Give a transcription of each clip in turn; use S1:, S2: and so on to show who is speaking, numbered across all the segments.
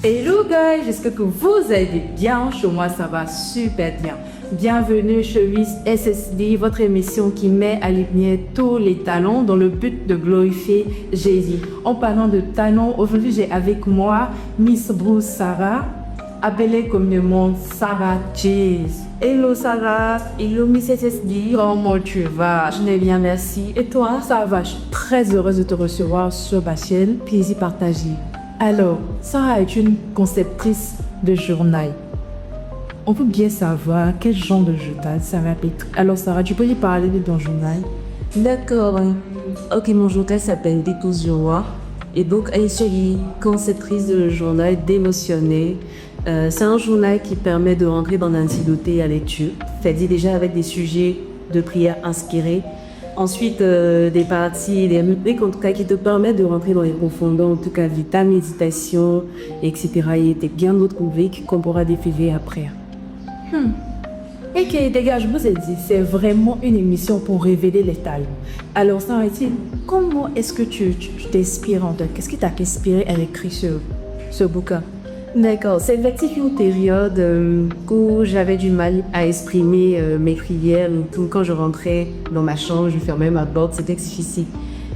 S1: Hello guys, j'espère que vous allez bien. Chez moi, ça va super bien. Bienvenue chez Miss SSD, votre émission qui met à lumière tous les talents dans le but de glorifier Jésus. En parlant de talents, aujourd'hui j'ai avec moi Miss Bruce Sarah, appelée communément Sarah Cheese. Hello Sarah.
S2: Hello Miss SSD.
S1: Comment tu vas?
S2: Je vais bien, merci. Et toi?
S1: Ça va, je suis très heureuse de te recevoir sur ma chaîne.
S2: Plaisir partagé.
S1: Alors, Sarah est une conceptrice de journal. On peut bien savoir quel genre de journal ça va être. Alors Sarah, tu peux lui parler de ton journal?
S2: D'accord. Ok, mon journal s'appelle Détours du Roi. Et donc, elle est conceptrice de journal d'émotionner. C'est un journal qui permet de rentrer dans l'intimité à lecture. C'est-à-dire déjà avec des sujets de prière inspirés. Ensuite, des parties, des rubriques en tout cas qui te permettent de rentrer dans les profondeurs, en tout cas de ta méditation, etc. Et des bien d'autres rubriques qu'on pourra défiler après.
S1: Ok, les gars, je vous ai dit, c'est vraiment une émission pour révéler les talents. Alors Sarah, comment est-ce que tu t'inspires en toi? Qu'est-ce qui t'a inspiré à écrire ce bouquin?
S2: D'accord, c'est effectivement une période où j'avais du mal à exprimer mes prières et tout. Quand je rentrais dans ma chambre, je fermais ma porte, c'était difficile.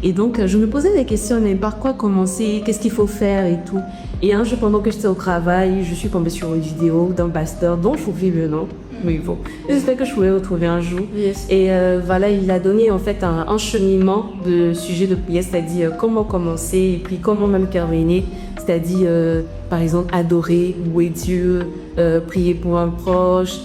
S2: Et donc, je me posais des questions, mais par quoi commencer? Qu'est-ce qu'il faut faire et tout? Et un jour, pendant que j'étais au travail, je suis tombée sur une vidéo d'un pasteur dont je oublie le nom. Mais bon, j'espère que je pourrais retrouver un jour.
S1: Yes.
S2: Et voilà, il a donné en fait un cheminement de sujet de prière, c'est-à-dire comment commencer et puis comment même terminer. C'est-à-dire, par exemple, adorer, louer Dieu, prier pour un proche,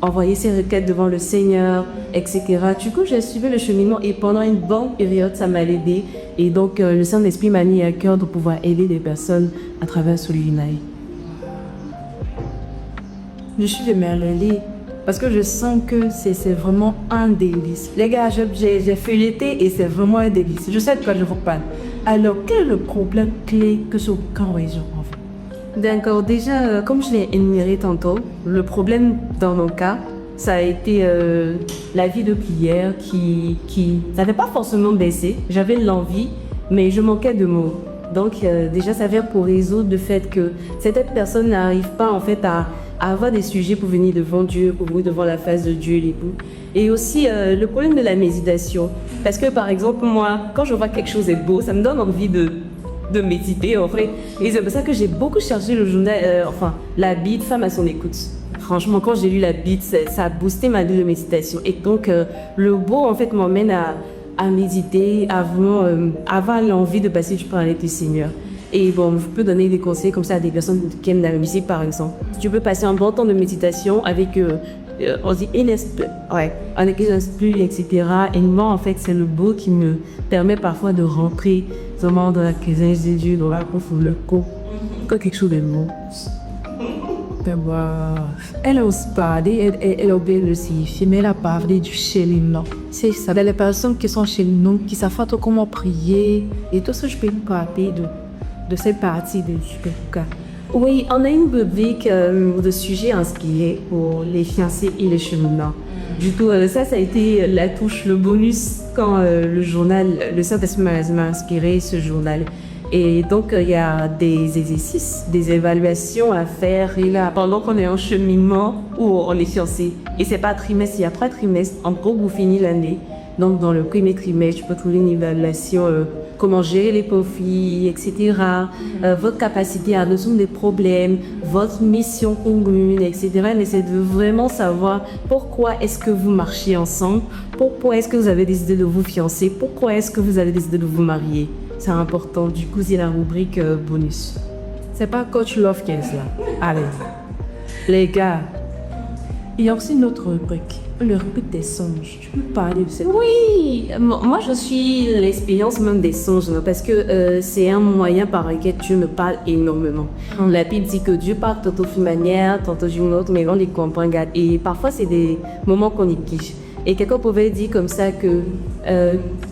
S2: envoyer ses requêtes devant le Seigneur, etc. Du coup, j'ai suivi le cheminement et pendant une bonne période, ça m'a aidé. Et donc, le Saint-Esprit m'a mis à cœur de pouvoir aider des personnes à travers ce lunaire.
S1: Je suis de merveille parce que je sens que c'est vraiment un délice. Les gars, j'ai feuilleté et c'est vraiment un délice. Je sais de quoi je vous parle. Alors, quel est le problème clé que ce camp résout en fait?
S2: D'accord, déjà, comme je l'ai énuméré tantôt, le problème dans mon cas, ça a été la vie de prière qui n'avait pas forcément baissé. J'avais l'envie, mais je manquais de mots. Donc, déjà, ça vient pour résoudre le fait que certaines personnes n'arrivent pas en fait à avoir des sujets pour venir devant Dieu, pour venir devant la face de Dieu, l'époux. Et aussi le problème de la méditation. Parce que par exemple, moi, quand je vois quelque chose de beau, ça me donne envie de méditer en fait. Et c'est pour ça que j'ai beaucoup cherché le journal, la Bible, Femme à son écoute. Franchement, quand j'ai lu la Bible, ça a boosté ma vie de méditation. Et donc, le beau en fait m'emmène à méditer, à vraiment avoir l'envie de passer du temps avec le Seigneur. Et bon, je peux donner des conseils comme ça à des personnes qui aiment la musique, par exemple. Tu peux passer un bon temps de méditation avec, on dit, avec les inspires, etc. Et moi, en fait, c'est le beau qui me permet parfois de rentrer vraiment dans la présence de Dieu, dans la profondeur, le corps, quand quelque chose de beau.
S1: Elle ose parler, elle obéit le signifié, mais elle a parlé du chélinon. C'est ça, les personnes qui sont chez nous, qui savent pas trop comment prier, et tout ça, je peux me parler de cette partie du bouquin.
S2: Oui, on a une rubrique de sujets inspirés pour les fiancés et les cheminants. Du coup, ça a été la touche, le bonus quand le journal, le Saint-Esprit m'a inspiré ce journal. Et donc, il y a des exercices, des évaluations à faire. Et là, pendant qu'on est en cheminement ou on est fiancé, et c'est pas trimestre, il y a 3 trimestres. En gros, vous finissez l'année. Donc, dans le premier trimestre, tu peux trouver une évaluation, comment gérer les conflits, etc. Votre capacité à résoudre des problèmes, votre mission commune, etc. Mais c'est de vraiment savoir pourquoi est-ce que vous marchez ensemble, pourquoi est-ce que vous avez décidé de vous fiancer, pourquoi est-ce que vous avez décidé de vous marier. C'est important. Du coup, c'est la rubrique bonus.
S1: C'est pas Coach Love qui est là. Allez, les gars, il y a aussi une autre rubrique. Le rubrique des songes. Tu peux parler de cette...
S2: Oui, moi je suis l'expérience même des songes, parce que c'est un moyen par lequel Dieu me parle énormément. La Bible dit que Dieu parle tantôt d'une manière, tantôt d'une autre, mais on les comprend. Et parfois c'est des moments qu'on néglige. Et quelqu'un pouvait dire comme ça que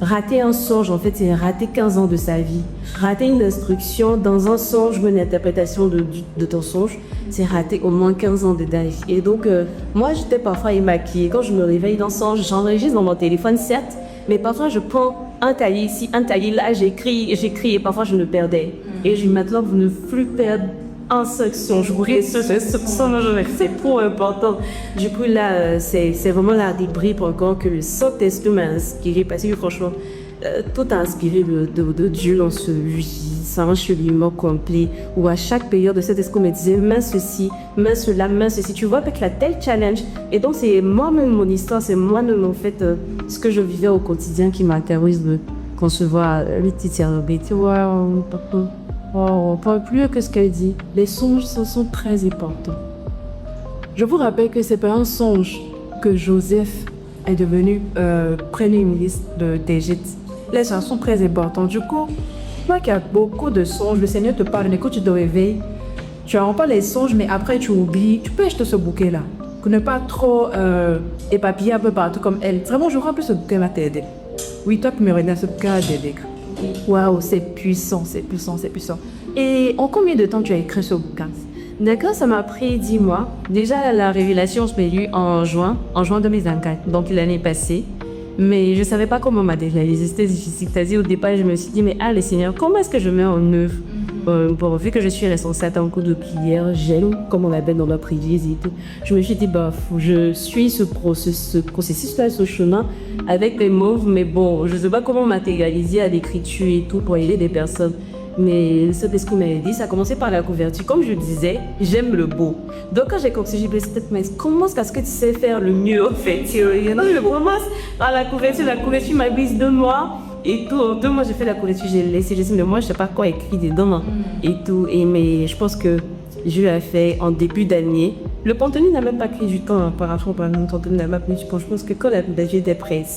S2: rater un songe, en fait, c'est rater 15 ans de sa vie. Rater une instruction dans un songe ou une interprétation de ton songe, c'est rater au moins 15 ans de ta vie. Et donc, moi, j'étais parfois émaquillée. Quand je me réveille dans un songe, j'enregistre dans mon téléphone, certes, mais parfois, je prends un taillé ici, un taillé là, j'écris, et parfois, je me perdais. Et je dis maintenant, vous ne plus perdre un seul songe. Oui, ce songe, c'est trop important. Du coup, là, c'est vraiment la débris pour encore que le Saint-Esprit qui est passé, franchement, tout a inspiré de Dieu dans ce c'est un cheminement complet où à chaque période de cet esprit me disait main ceci, main cela, main ceci. Tu vois, avec la telle challenge. Et donc, c'est moi-même mon histoire, c'est moi-même en fait ce que je vivais au quotidien qui m'intéresse de concevoir le petit RB. Tu vois, on parle plus que ce qu'elle dit. Les songes sont très importants. Je vous rappelle que c'est pas un songe que Joseph est devenu premier ministre d'Égypte. Les songes sont très importants. Du coup, toi qui as beaucoup de songes, le Seigneur te parle, mais quand tu te réveilles, tu n'as pas les songes, mais après tu oublies. Tu peux acheter ce bouquet-là. Pour ne pas trop éparpiller un peu partout comme elle. Vraiment, je crois que ce bouquet va t'aider. Oui, toi qui me regardes, ce bouquet va t'aider. Waouh, c'est puissant, c'est puissant, c'est puissant. Et en combien de temps tu as écrit ce bouquin? D'accord, ça m'a pris 10 mois. Déjà, la révélation, je l'ai lue en juin 2024, donc l'année passée. Mais je ne savais pas comment matérialiser, c'était difficile. C'est-à-dire, au départ, je me suis dit, mais les Seigneur, comment est-ce que je mets en œuvre vu que je suis responsable en cours de prière, j'aime comme on l'appelle dans la prière et tout. Je me suis dit, je suis ce processus-là, ce chemin avec les mots, mais bon, je ne sais pas comment matérialiser à l'écriture et tout pour aider des personnes. Mais ce que m'a dit, ça a commencé par la couverture. Comme je disais, j'aime le beau. Donc quand j'ai commencé, j'ai dit, mais comment est-ce que tu sais faire le mieux en fait? Donc je commence par la couverture m'a pris 2 mois. Et tout, en 2 mois, j'ai fait la couverture, j'ai laissé, mais moi, je sais pas quoi écrire dedans. Et tout, mais je pense que je l'ai fait en début d'année. Le contenu n'a même pas pris du temps, par rapport à le contenu n'a même pas pris du temps. Je pense que quand la couverture était prête,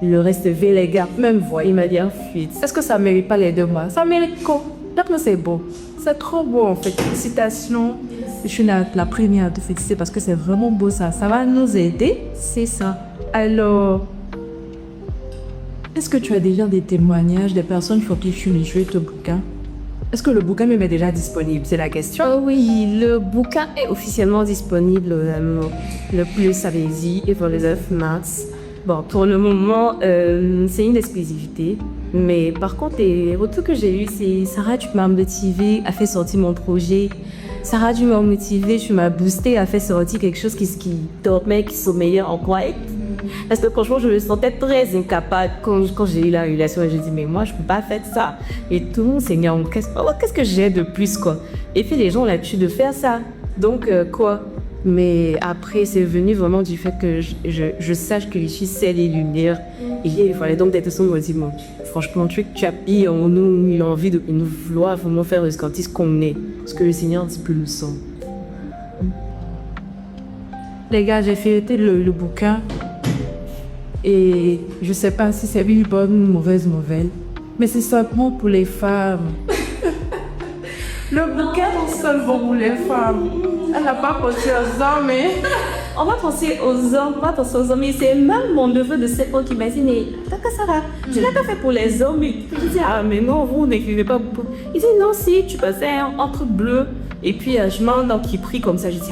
S2: le reste V, les gars, même voix, il m'a dit ensuite. Est-ce que ça mérite pas les 2 mois? Ça mérite quoi? D'accord, c'est beau. C'est trop beau en fait. Félicitations. Je suis la première à te féliciter parce que c'est vraiment beau ça. Ça va nous aider, c'est ça. Alors, est-ce que tu as déjà des témoignages des personnes pour qui tu as joué ton bouquin? Est-ce que le bouquin même est déjà disponible? C'est la question. Oui, le bouquin est officiellement disponible le plus allez-y et pour le 9 mars. Bon, pour le moment, c'est une exclusivité. Mais par contre, les retours que j'ai eus, c'est Sarah, tu m'as motivée à faire sortir mon projet. Sarah, tu m'as motivée, tu m'as boosté à faire sortir quelque chose qui dormait, qui sommeillait en quoi. Parce que franchement, je me sentais très incapable quand j'ai eu la relation. J'ai dit, mais moi, je ne peux pas faire ça. Et tout le monde, Seigneur, qu'est-ce que j'ai de plus, quoi? Et puis les gens ont l'habitude de faire ça. Donc, quoi? Mais après, c'est venu vraiment du fait que je sache que je suis celle et lumière. Et il fallait donc d'être son motivement. Franchement, tu as mis en nous l'envie de nous vouloir vraiment faire ressentir ce qu'on est. Ce que le Seigneur dit plus le sang. Les gars, j'ai feuilleté le bouquin. Et je sais pas si c'est une bonne ou une mauvaise nouvelle. Mais c'est simplement pour les femmes. Le bouquin est seulement pour les femmes. Elle n'a pas pensé aux hommes, mais... On va penser aux hommes, mais c'est même mon neveu de 7 ans qui m'a dit, mais Taka Sarah, tu l'as pas fait pour les hommes. Et je dis, mais non, vous n'écrivez pas beaucoup. Il dit, non, si, tu passais un truc bleu. Et puis, je m'en donc qui prie comme ça, je dis,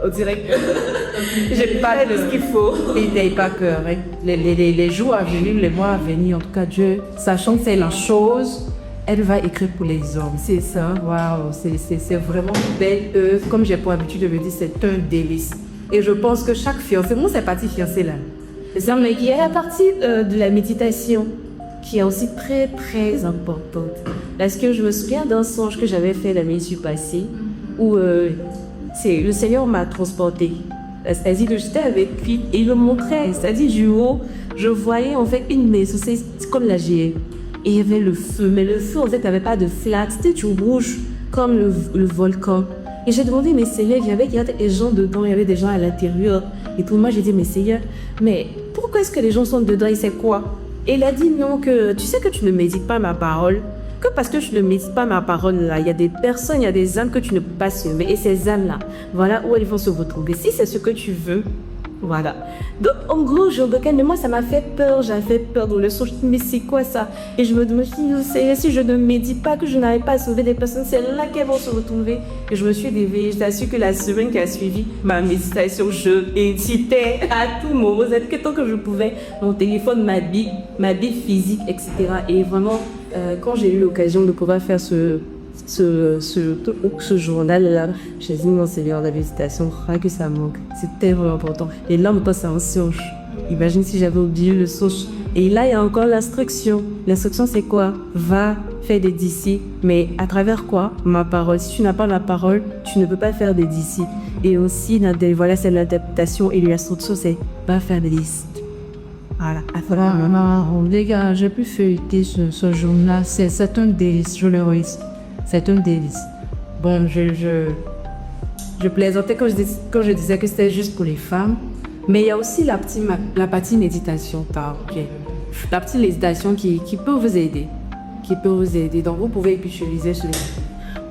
S2: on dirait que j'ai pas de ce qu'il faut. Il n'aie pas peur. Hein. Les jours à venir, les mois à venir, en tout cas, Dieu, sachant que c'est la chose, elle va écrire pour les hommes. C'est ça, waouh, c'est vraiment une belle œuvre. Comme j'ai pour habitude de me dire, c'est un délice. Et je pense que chaque fiancé, moi c'est partie fiancée là. Il y a la partie de la méditation qui est aussi très très importante. Parce que je me souviens d'un songe que j'avais fait la nuit passée où le Seigneur m'a transportée. C'est-à-dire que j'étais avec lui et il me montrait, c'est-à-dire du haut, je voyais en fait une maison, c'est comme la GM. Et il y avait le feu, mais le feu en fait n'avait pas de flamme, c'était du rouge comme le volcan. Et j'ai demandé, mais Seigneur, il y avait des gens dedans, il y avait des gens à l'intérieur. Et pour moi, j'ai dit, mais Seigneur, mais pourquoi est-ce que les gens sont dedans et c'est quoi? Et il a dit, non, que tu sais que tu ne médites pas ma parole, que parce que tu ne médites pas ma parole là, il y a des personnes, il y a des âmes que tu ne peux pas semer. Et ces âmes-là, voilà où elles vont se retrouver. Si c'est ce que tu veux, voilà. Donc, en gros, mais moi, ça m'a fait peur. J'avais peur dans le son. Je me suis dit, mais c'est quoi ça? Et je me suis dit, si je ne médite pas, que je n'arrive pas à sauver des personnes, c'est là qu'elles vont se retrouver. Et je me suis réveillée. Je t'assure que la semaine qui a suivi ma méditation, je méditais à tout moment, tant que je pouvais. Mon téléphone, ma vie physique, etc. Et vraiment, quand j'ai eu l'occasion de pouvoir faire ce journal-là. J'ai dit mon Seigneur, la méditation, que ça manque. C'est tellement important. Et là, on me passe en songe. Imagine si j'avais oublié le songe. Et là, il y a encore l'instruction. L'instruction, c'est quoi? Va faire des disciples. Mais à travers quoi? Ma parole. Si tu n'as pas la parole, tu ne peux pas faire des disciples. Et aussi, voilà, c'est l'interprétation et l'instruction, c'est va faire des disciples. Voilà.
S1: Les gars, j'ai pu feuilleter ce journal. C'est un délice, je le redis. C'est un délice. Bon, je plaisantais quand je disais que c'était juste pour les femmes. Mais il y a aussi la partie méditation. La petite méditation qui peut vous aider. Donc, vous pouvez utiliser ce.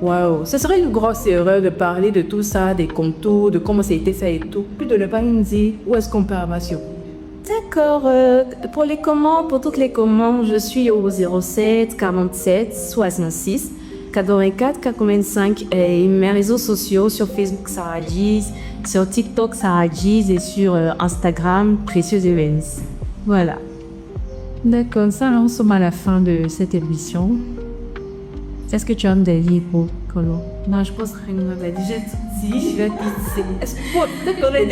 S1: Waouh, ce serait une grosse erreur de parler de tout ça, des contours, de comment c'était ça et tout. Puis de ne pas nous dire où est-ce qu'on peut amasser.
S2: D'accord. Pour toutes les commandes, je suis au 07 47 66 84 85 et mes réseaux sociaux sur Facebook Sarah Giz, sur TikTok Sarah Giz et sur Instagram Précieuse Evans. Voilà.
S1: D'accord, ça, nous sommes à la fin de cette émission. Est-ce que tu as des livres, Colo?
S2: Non, je pense rien. On a déjà tout dit. Est-ce peut-être qu'on a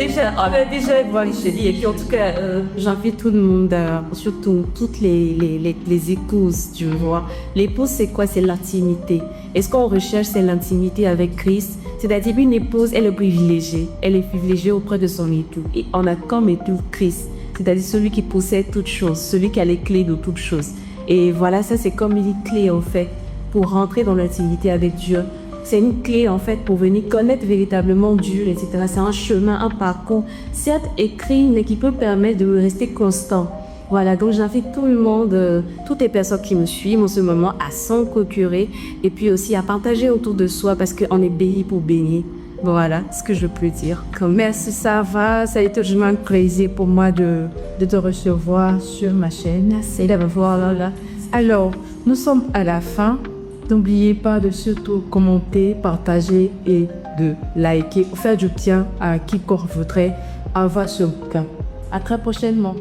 S2: déjà évoqué chez lui. Et puis en tout cas, j'invite tout le monde, surtout toutes les épouses, tu vois. L'épouse, c'est quoi? C'est l'intimité. Et ce qu'on recherche, c'est l'intimité avec Christ. C'est-à-dire une épouse, elle est privilégiée. Elle est privilégiée auprès de son époux. Et on a comme époux Christ. C'est-à-dire celui qui possède toutes choses, celui qui a les clés de toutes choses. Et voilà, ça c'est comme une clé en fait pour rentrer dans l'intimité avec Dieu. C'est une clé en fait pour venir connaître véritablement Dieu, etc. C'est un chemin, un parcours, certes écrit, mais qui peut permettre de rester constant. Voilà, donc j'invite tout le monde, toutes les personnes qui me suivent en ce moment à s'en procurer et puis aussi à partager autour de soi parce qu'on est béni pour bénir. Voilà ce que je peux dire.
S1: Merci, ça va. Ça a été vraiment un plaisir pour moi de te recevoir sur ma chaîne.
S2: Merci d'avoir là.
S1: Alors, nous sommes à la fin. N'oubliez pas de surtout commenter, partager et de liker. Faire du bien à quiconque voudrait avoir ce bouquin. À très prochainement.